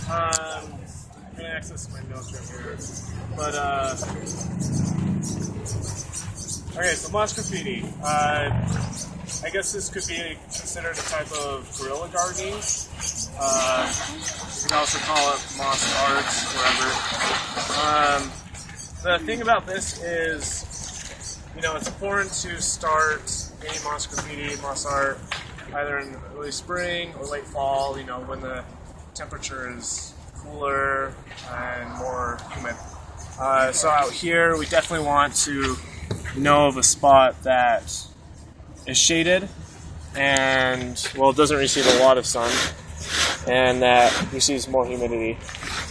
I'm going to access my notes right here. But, okay, so moss graffiti. I guess this could be considered a type of guerrilla gardening. You can also call it moss arts, whatever. The thing about this is, you know, it's important to start any moss graffiti, moss art, either in early spring or late fall, you know, when the temperature is cooler and more humid. So out here, we definitely want to know of a spot that is shaded and, well, it doesn't receive a lot of sun and that receives more humidity.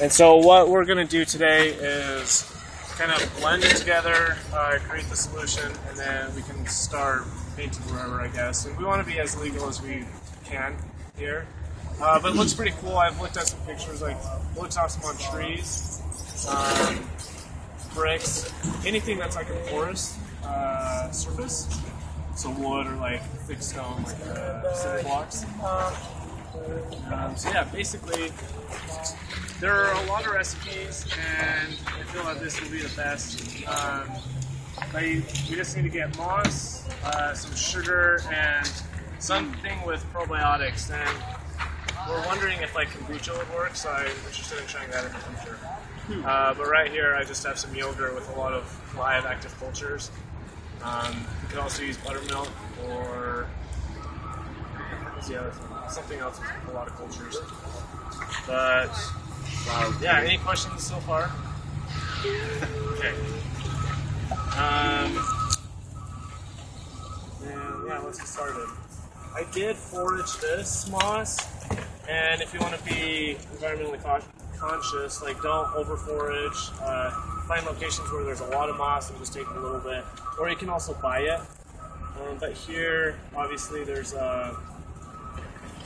And so what we're going to do today is kind of blend it together, create the solution, and then we can start painting wherever, I guess. And we want to be as legal as we can here. But it looks pretty cool. I've looked at some pictures, like, it looks awesome on trees, bricks, anything that's like a porous surface. So wood or like thick stone, like cinder blocks. So yeah, basically, there are a lot of recipes, and I feel that this will be the best. We just need to get moss, some sugar, and something with probiotics. And we're wondering if like kombucha would work, so I'm interested in trying that in the future. But right here, I just have some yogurt with a lot of live active cultures. You could also use buttermilk or something else with a lot of cultures. But yeah, any questions so far? Okay. And yeah, let's get started. I did forage this moss, and if you want to be environmentally conscious, like don't over forage. Find locations where there's a lot of moss and just take a little bit, or you can also buy it. But here, obviously, there's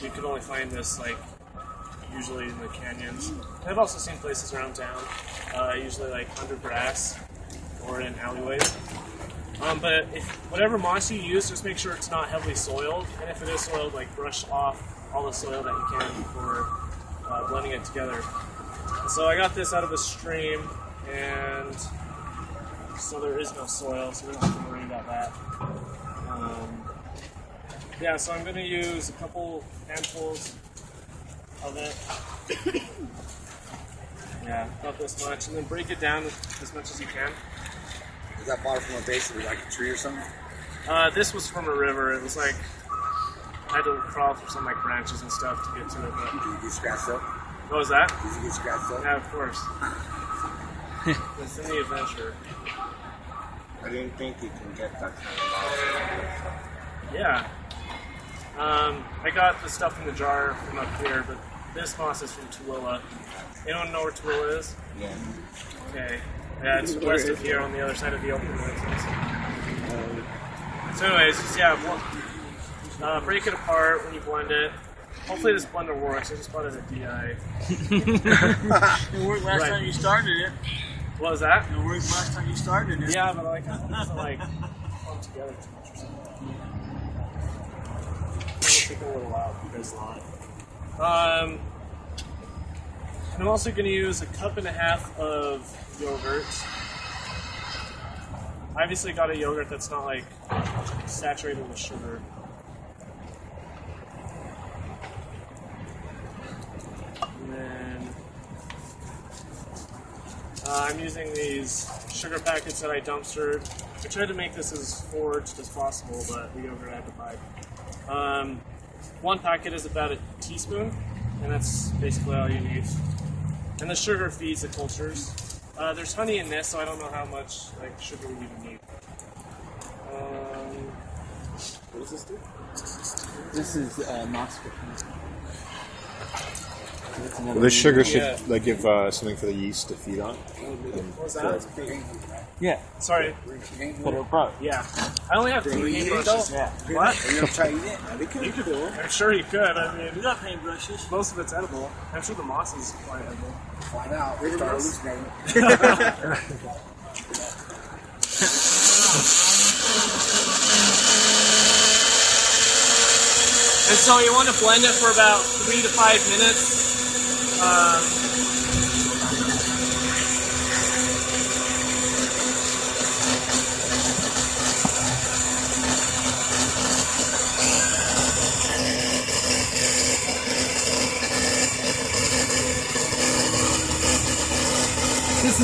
you can only find this like usually in the canyons. And I've also seen places around town, usually like under grass or in alleyways. But if whatever moss you use, just make sure it's not heavily soiled, and if it is soiled, like brush off all the soil that you can before blending it together. So I got this out of a stream, and so there is no soil, so we don't have to worry about that. Yeah, so I'm going to use a couple handfuls of it. Yeah, about this much, and then break it down as much as you can. Is that bought from a base of like a tree or something? This was from a river. It was like, I had to crawl through some like branches and stuff to get to it. But... Did you get scratched up? What was that? Did you get scratched up? Yeah, of course. It's in the adventure. I didn't think you can get that kind of moss. Yeah. I got the stuff in the jar from up here, but this moss is from Tooele. Anyone know where Tooele is? Yeah. Okay. Yeah, it's west of here on the other side of the open woods. So anyways, just, yeah, break it apart when you blend it. Hopefully this blender works. I just bought it at DI. It worked last time you started it. What was that? It worked last time you started it. Yeah, but like, it doesn't like come together too much or something. It'll take a little while if you guys want. And I'm also going to use 1.5 cups of yogurt. I obviously got a yogurt that's not like saturated with sugar. And then I'm using these sugar packets that I dumpstered. I tried to make this as foraged as possible, but the yogurt I had to buy. One packet is about a teaspoon, and that's basically all you need. And the sugar feeds the cultures. There's honey in this, so I don't know how much like sugar we even need. What does this do? This is moss. Well, this sugar should like give something for the yeast to feed on. What was that? Yeah. Sorry. Put it apart. Yeah. I only have 2 paintbrushes. Yeah. What? Are you gonna try to eat it? You could do it. I'm sure you could. I mean, We got paintbrushes. most of it's edible. I'm sure the moss is quite edible. Find out. We're start hallucinating. And so you want to blend it for about 3 to 5 minutes. Does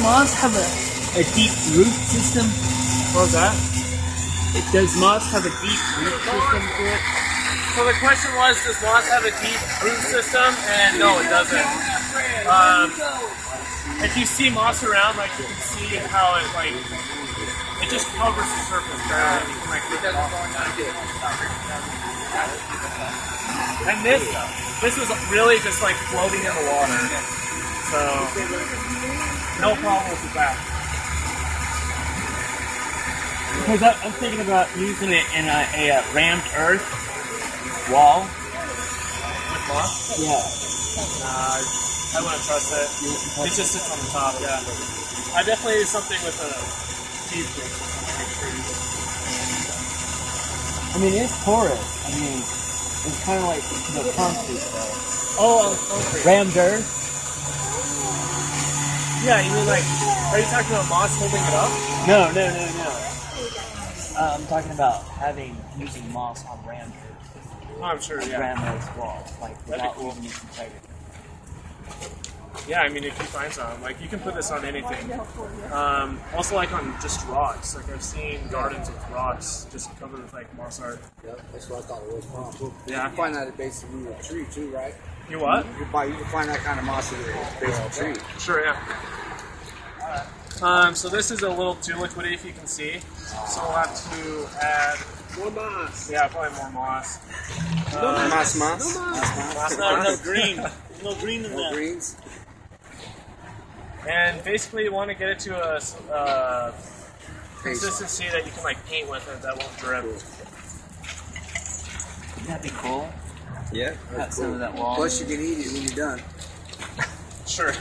moss have a deep root system? What was that? Does moss have a deep root system to it? So the question was, does moss have a deep root system? And no, it doesn't. If you see moss around, like you can see how it it just covers the surface better than you can rip it off. And this was really just floating in the water. So no problems with that. Because I'm thinking about using it in a rammed earth wall. With moss? Yeah. I wouldn't trust it. It just sits on the top, yeah. I definitely use something with a deep root system. I mean, it's porous. I mean, it's kind of like the concrete though. Oh, on concrete. Rammed earth? Yeah, you mean are you talking about moss holding it up? No. I'm talking about using moss on rammed earth. Oh, I'm sure, yeah. Ram earth walls, without cool. leaving its integrity. Yeah, I mean, if you find some, you can put this on anything. Also, on just rocks. I've seen gardens with rocks just covered with moss art. Yeah, that's what I thought it was. Yeah. You can find that at the base of a tree too, right? You what? You can find that kind of moss at the base of a tree. Sure, yeah. So this is a little too liquidy, if you can see. So we'll have to add more moss. Yeah, probably more moss. Moss. Not enough green. No green in No that. greens. And basically, you want to get it to a consistency that you can paint with it that won't drip. Wouldn't that be cool? Yeah, Got some of that wall. Plus, you can eat it when you're done. Sure.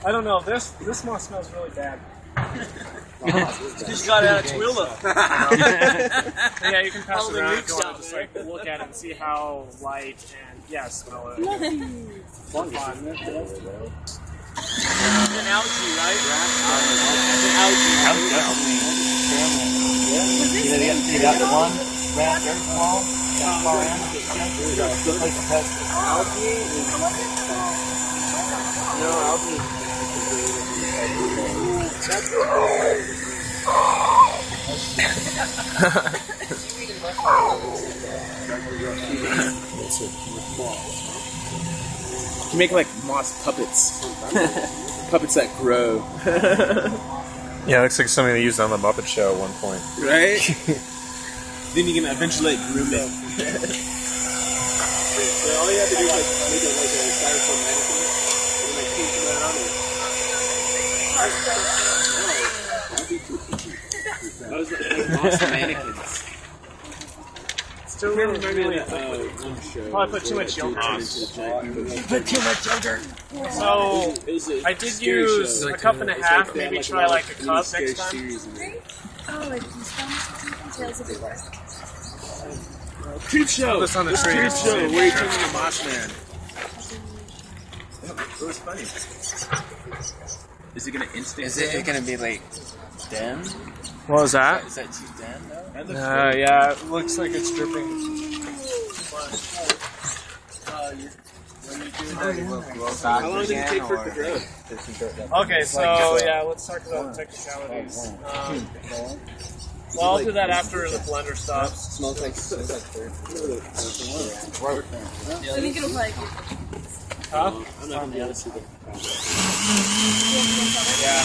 I don't know. This moss smells really bad. Just got out of Twila. Yeah, you can pass it around if you want to just look at it and see how light and smell it. Fun. An algae, right? An algae. I would definitely experiment. You got the one rammed earth wall that far in. Good place to test it. No, algae. You make moss puppets. Puppets that grow. Yeah, it looks like something they used on the Muppet Show at one point. Right? Then you can eventually groom it. All you have to do is make it a styrofoam mannequin and paint it around it. That was moss mannequins. Still really probably put too much yogurt. Put too much yogurt. So I did use a cup and a half. Maybe try a cup next time. Oh, like Goosebumps? Tales of the Forest. Creep show. This on the tree. Creep show. Where you turn into Moss Man. It was funny. Is it gonna instant? Is it going to be dim? What was that? Is that too dim though? Yeah, it looks like it's dripping. How long did it take for it to grow? Okay, so let's talk about technicalities. Well, I'll do that after the blender stops. Smells like I think it'll like. Huh? On the other side. Yeah.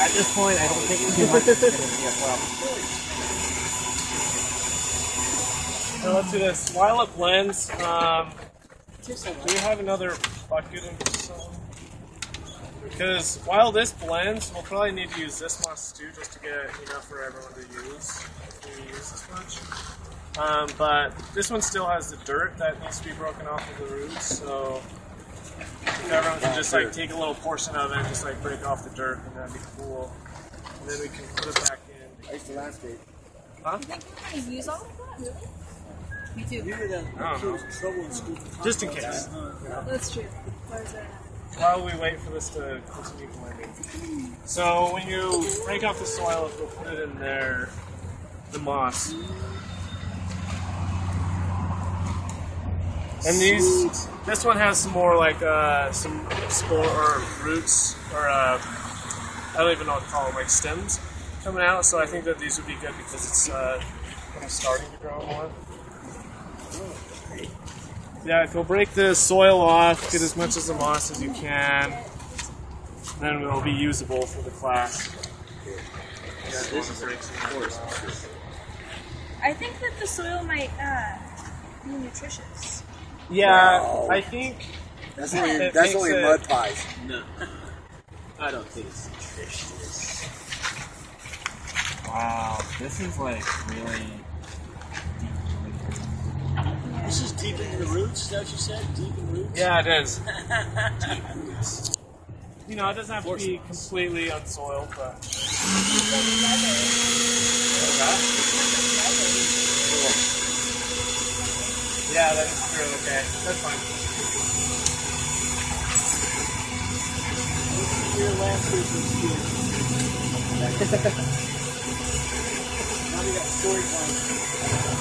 At this point, I don't think too much is going to be a problem. So let's do this. While it blends, do we have another bucket and something? Because while this blends, we'll probably need to use this moss too, just to get enough for everyone to use, if we use this much. But this one still has the dirt that needs to be broken off of the roots, so if everyone can just take a little portion of it and just break off the dirt, and that'd be cool. And then we can put it back in. I used to landscape. Huh? You think we're going to use all of that, really? Me too. I don't know. Just in case. That's true. Why is that? While we wait for this to continue blending. So when you break off the soil, if you'll put it in there, the moss. And this one has some more like some spore or roots or I don't even know what to call them, like stems coming out. So I think that these would be good because it's kind of starting to grow more. Yeah, if you'll break the soil off, get as much of the moss as you can, then it will be usable for the class. I think that the soil might be nutritious. Yeah, I think That's It only makes mud pies. No. I don't think it's nutritious. Wow, this is like really This is deep in the roots, is that what you said? Deep in the roots? yeah, it is. You know, it doesn't have to be completely unsoiled, but yeah, that is true. Okay, that's fine. Your landscaping skills. Now we got story time.